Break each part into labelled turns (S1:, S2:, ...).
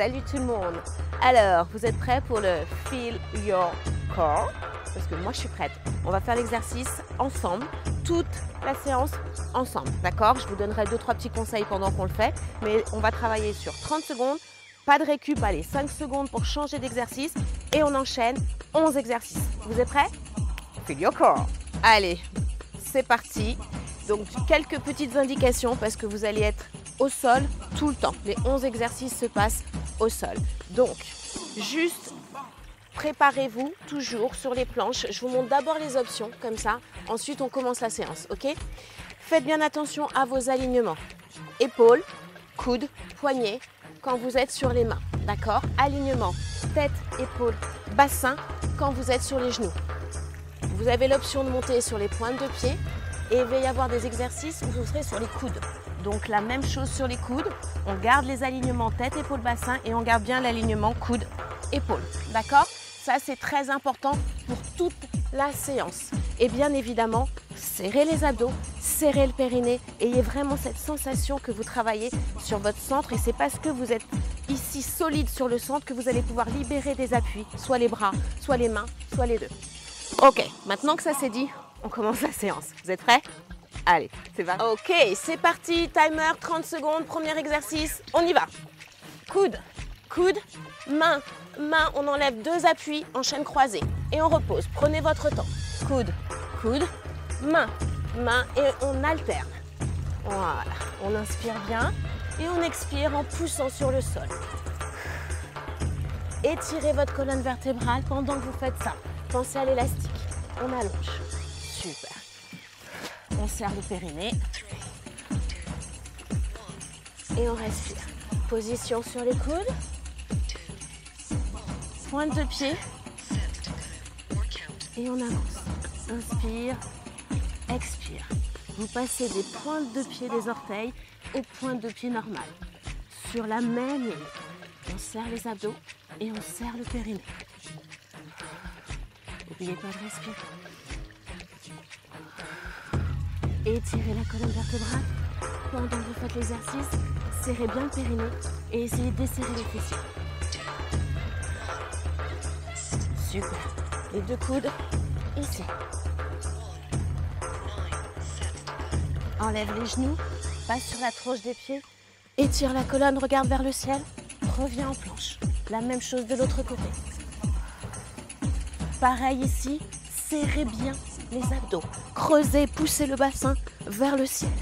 S1: Salut tout le monde. Alors, vous êtes prêts pour le Feel Your Core? Parce que moi, je suis prête. On va faire l'exercice ensemble, toute la séance ensemble, d'accord? Je vous donnerai 2-3 petits conseils pendant qu'on le fait, mais on va travailler sur 30 secondes, pas de récup, allez, 5 secondes pour changer d'exercice et on enchaîne 11 exercices. Vous êtes prêts? Feel Your Core. Allez, c'est parti. Donc, quelques petites indications parce que vous allez être au sol tout le temps. Les 11 exercices se passent au sol. Donc, juste préparez-vous toujours sur les planches. Je vous montre d'abord les options, comme ça. Ensuite, on commence la séance, ok? Faites bien attention à vos alignements. Épaules, coudes, poignets, quand vous êtes sur les mains, d'accord? Alignement, tête, épaules, bassin, quand vous êtes sur les genoux. Vous avez l'option de monter sur les pointes de pied et il va y avoir des exercices où vous serez sur les coudes. Donc la même chose sur les coudes, on garde les alignements tête, épaule, bassin et on garde bien l'alignement coude, épaule. D'accord? Ça c'est très important pour toute la séance. Et bien évidemment, serrez les abdos, serrez le périnée. Ayez vraiment cette sensation que vous travaillez sur votre centre et c'est parce que vous êtes ici solide sur le centre que vous allez pouvoir libérer des appuis, soit les bras, soit les mains, soit les deux. Ok, maintenant que ça c'est dit, on commence la séance. Vous êtes prêts? Allez, c'est parti. Ok, c'est parti. Timer, 30 secondes. Premier exercice. On y va. Coude, coude, main, main. On enlève 2 appuis en chaîne croisée. Et on repose. Prenez votre temps. Coude, coude, main, main. Et on alterne. Voilà. On inspire bien. Et on expire en poussant sur le sol. Étirez votre colonne vertébrale pendant que vous faites ça. Pensez à l'élastique. On allonge. Super. On serre le périnée. Et on respire. Position sur les coudes. Pointe de pied. Et on avance. Inspire. Expire. Vous passez des pointes de pied des orteils aux pointes de pied normales. Sur la même ligne. On serre les abdos et on serre le périnée. N'oubliez pas de respirer. Étirez la colonne vertébrale. Pendant que vous faites l'exercice, serrez bien le périnée et essayez de desserrer les fessiers. Super. Les 2 coudes ici. Enlève les genoux, passe sur la tranche des pieds, étire la colonne, regarde vers le ciel, reviens en planche. La même chose de l'autre côté. Pareil ici, serrez bien les abdos. Creusez, poussez le bassin vers le ciel.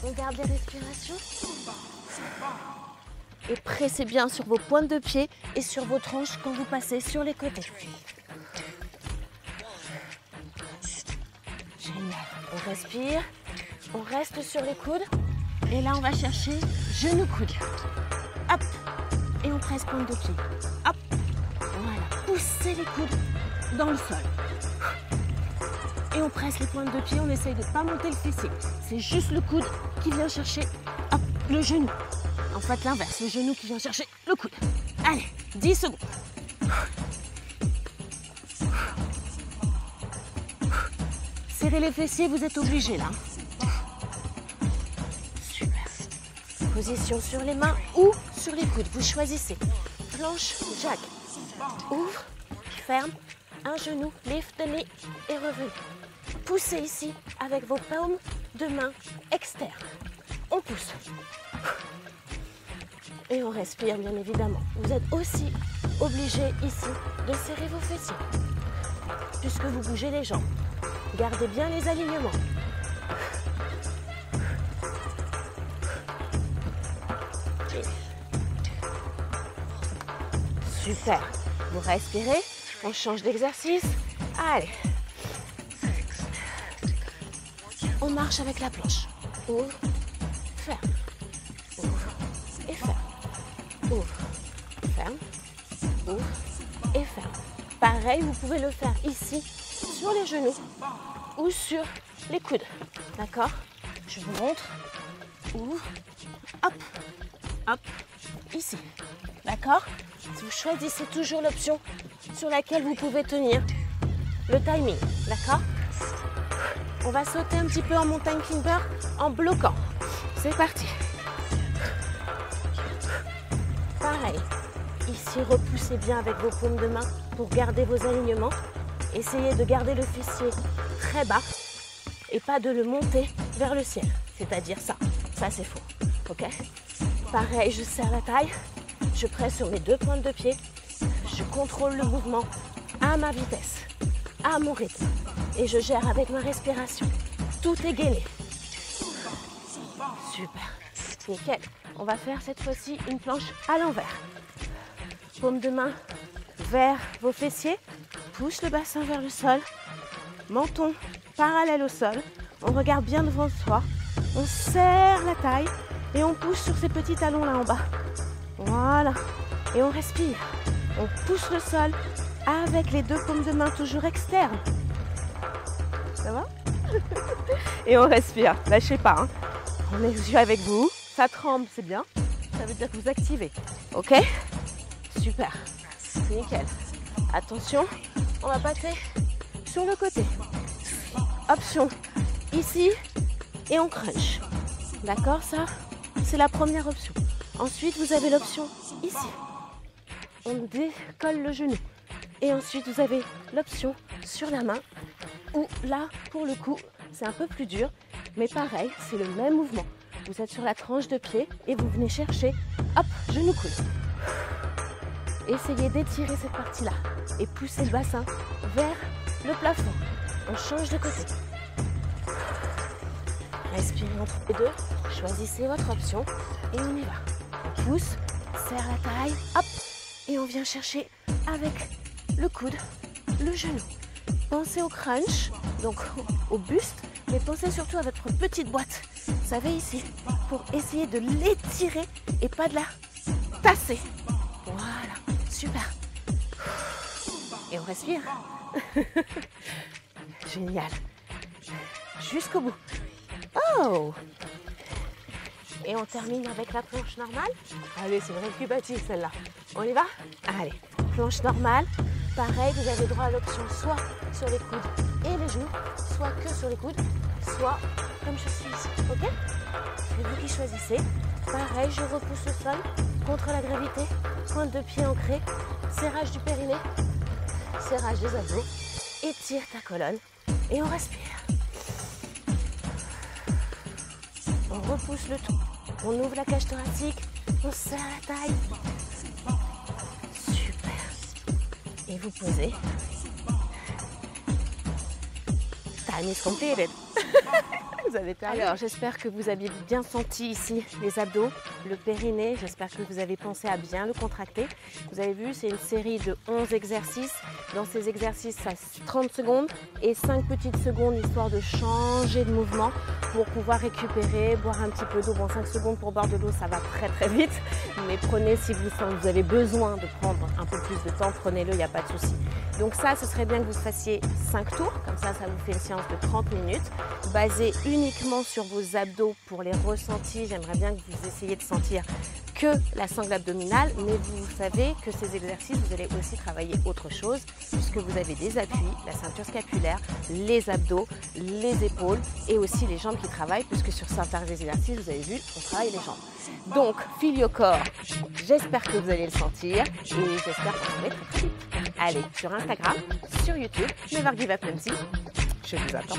S1: On garde les respirations. Et pressez bien sur vos pointes de pied et sur vos tranches quand vous passez sur les côtés. Génial. On respire. On reste sur les coudes. Et là, on va chercher genou-coude. Hop. Et on presse pointe de pied. Hop. Voilà. Poussez les coudes dans le sol. Et on presse les pointes de pied, on essaye de ne pas monter le fessier. C'est juste le coude qui vient chercher hop, le genou. En fait, l'inverse, le genou qui vient chercher le coude. Allez, 10 secondes. Serrez les fessiers, vous êtes obligés là. Super. Position sur les mains ou sur les coudes, vous choisissez. Planche, jack. Ouvre, ferme. Un genou, lift the knee et revenez. Poussez ici avec vos paumes de main externes. On pousse. Et on respire bien évidemment. Vous êtes aussi obligé ici de serrer vos fessiers. Puisque vous bougez les jambes. Gardez bien les alignements. Super. Vous respirez. On change d'exercice. Allez. On marche avec la planche. Ouvre, ferme. Ouvre et ferme. Ouvre, ferme. Ouvre et ferme. Pareil, vous pouvez le faire ici, sur les genoux ou sur les coudes. D'accord? Je vous montre. Ouvre. Hop. Hop. Ici. D'accord? Vous choisissez toujours l'option sur laquelle vous pouvez tenir le timing, d'accord? On va sauter un petit peu en montagne climber en bloquant. C'est parti. Pareil. Ici, repoussez bien avec vos paumes de main pour garder vos alignements. Essayez de garder le fessier très bas et pas de le monter vers le ciel. C'est-à-dire ça. Ça, c'est faux. Ok? Pareil, je serre la taille. Je presse sur mes 2 pointes de pied. Je contrôle le mouvement à ma vitesse, à mon rythme. Et je gère avec ma respiration. Tout est gainé. Super. Nickel. On va faire cette fois-ci une planche à l'envers. Paume de main vers vos fessiers. Pousse le bassin vers le sol. Menton parallèle au sol. On regarde bien devant soi. On serre la taille et on pousse sur ces petits talons là en bas. Voilà. Et on respire. On pousse le sol avec les 2 paumes de main toujours externes. Ça va? Et on respire. Lâchez pas. Hein. On est yeux avec vous. Ça tremble, c'est bien. Ça veut dire que vous activez. Ok? Super. C'est nickel. Attention, on va passer sur le côté. Option ici et on crunch. D'accord, ça? C'est la première option. Ensuite, vous avez l'option ici. On décolle le genou. Et ensuite, vous avez l'option sur la main. Ou là, pour le coup, c'est un peu plus dur. Mais pareil, c'est le même mouvement. Vous êtes sur la tranche de pied et vous venez chercher, hop, genou coude. Essayez d'étirer cette partie-là et pousser le bassin vers le plafond. On change de côté. Respirez entre les deux, choisissez votre option et on y va. On pousse, serre la taille, hop, et on vient chercher avec le coude, le genou. Pensez au crunch, donc au buste, mais pensez surtout à votre petite boîte. Vous savez ici, pour essayer de l'étirer et pas de la tasser. Voilà, super. Et on respire. Génial. Jusqu'au bout. Oh! Et on termine avec la planche normale. Allez, c'est une récupérative celle-là. On y va? Allez, planche normale. Pareil, vous avez droit à l'option soit sur les coudes et les genoux, soit que sur les coudes, soit comme je suis ici. Ok? C'est vous qui choisissez. Pareil, je repousse le sol contre la gravité. Pointe de pied ancrée. Serrage du périnée. Serrage des abdos. Étire ta colonne. Et on respire. On repousse le tout. On ouvre la cage thoracique. On serre la taille. Super. Et vous posez. Time is completed. Vous avez terminé. Alors, j'espère que vous avez bien senti ici les abdos, le périnée. J'espère que vous avez pensé à bien le contracter. Vous avez vu, c'est une série de 11 exercices. Dans ces exercices, ça 30 secondes et 5 petites secondes histoire de changer de mouvement pour pouvoir récupérer, boire un petit peu d'eau. Bon, 5 secondes pour boire de l'eau, ça va très très vite. Mais prenez, si vous avez besoin de prendre un peu plus de temps, prenez-le, il n'y a pas de souci. Donc ça, ce serait bien que vous fassiez 5 tours. Comme ça, ça vous fait une séance de 30 minutes. Basée uniquement sur vos abdos pour les ressentis. J'aimerais bien que vous essayiez de sentir que la sangle abdominale, mais vous savez que ces exercices, vous allez aussi travailler autre chose, puisque vous avez des appuis, la ceinture scapulaire, les abdos, les épaules et aussi les jambes qui travaillent, puisque sur certains exercices, vous avez vu, on travaille les jambes. Donc, feel your core, j'espère que vous allez le sentir et j'espère qu'on va très très vite. Allez, sur Instagram, sur YouTube, Never Give Up Nancy, je vous attends.